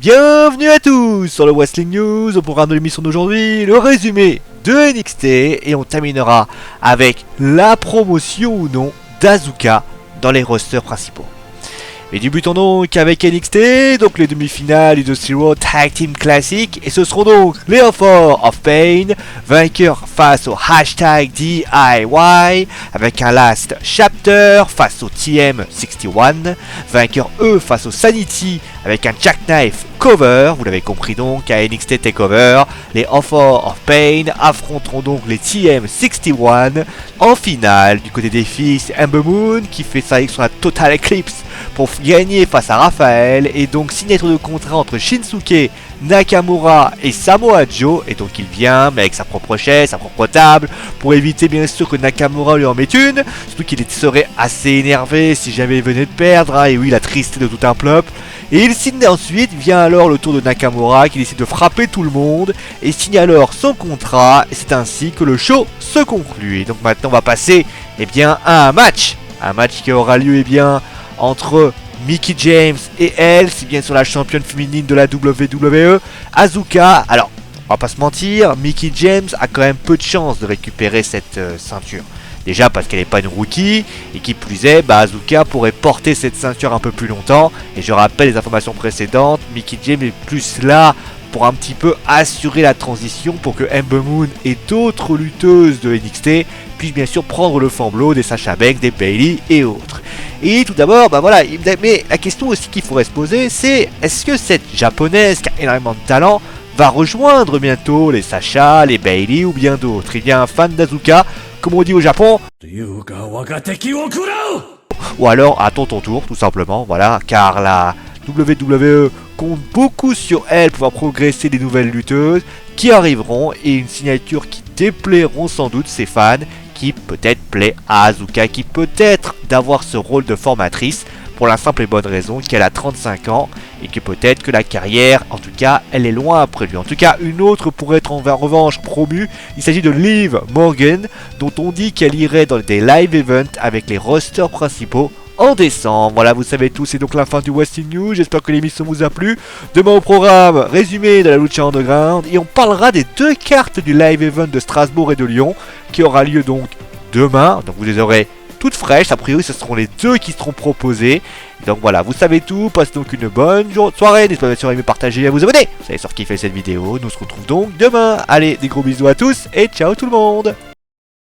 Bienvenue à tous sur le Wrestling News. Au programme de l'émission d'aujourd'hui, le résumé de NXT et on terminera avec la promotion ou non d'Asuka dans les rosters principaux. Et débutons donc avec NXT, donc les demi-finales du Zero Tag Team Classic, et ce seront donc les Author of Pain, vainqueurs face au hashtag DIY, avec un Last Chapter face au TM61, vainqueurs eux face au Sanity, avec un Jackknife Cover, vous l'avez compris donc, à NXT TakeOver, les Author of Pain affronteront donc les TM61, en finale, du côté des filles, c'est Ember Moon qui fait ça avec son Total Eclipse pour gagner face à Raphaël, et donc signature de contrat entre Shinsuke Nakamura et Samoa Joe, et donc il vient mais avec sa propre chaise, sa propre table, pour éviter bien sûr que Nakamura lui en mette une, surtout qu'il serait assez énervé si jamais il venait de perdre, hein, et oui, la tristesse de tout un peuple. Et il signe ensuite, vient alors le tour de Nakamura qui décide de frapper tout le monde et signe alors son contrat, et c'est ainsi que le show se conclut. Et donc maintenant on va passer à un match qui aura lieu entre Mickie James et elle, c'est bien sûr la championne féminine de la WWE, Asuka. Alors, on va pas se mentir, Mickie James a quand même peu de chances de récupérer cette ceinture. Déjà parce qu'elle n'est pas une rookie, et qui plus est, Asuka pourrait porter cette ceinture un peu plus longtemps. Et je rappelle les informations précédentes, Mickie James est plus là pour un petit peu assurer la transition pour que Ember Moon et d'autres lutteuses de NXT puissent bien sûr prendre le flambeau des Sasha Banks, des Bayley et autres. Et tout d'abord, mais la question aussi qu'il faudrait se poser, c'est est-ce que cette japonaise qui a énormément de talent va rejoindre bientôt les Sasha, les Bayley ou bien d'autres? Il y a un fan d'Asuka, comme on dit au Japon, ou alors attends ton tour, tout simplement, voilà, car la WWE compte beaucoup sur elle pour pouvoir progresser des nouvelles lutteuses qui arriveront, et une signature qui déplairont sans doute ses fans, qui peut-être plaît à Asuka, qui peut-être d'avoir ce rôle de formatrice, pour la simple et bonne raison qu'elle a 35 ans et que peut-être que la carrière, en tout cas, elle est loin après lui. En tout cas, une autre pourrait être en revanche promue. Il s'agit de Liv Morgan, dont on dit qu'elle irait dans des live events avec les rosters principaux en décembre. Voilà, vous savez tout, c'est donc la fin du Wrestling News. J'espère que l'émission vous a plu. Demain au programme, résumé de la Lucha Underground, et on parlera des deux cartes du live event de Strasbourg et de Lyon qui aura lieu donc demain. Donc vous les aurez toutes fraîches, a priori ce seront les deux qui seront proposés. Donc voilà, vous savez tout, passez donc une bonne soirée, n'hésitez pas bien sûr à aimer, partager et à vous abonner. Vous savez sur qui fait cette vidéo, nous on se retrouve donc demain. Allez, des gros bisous à tous et ciao tout le monde.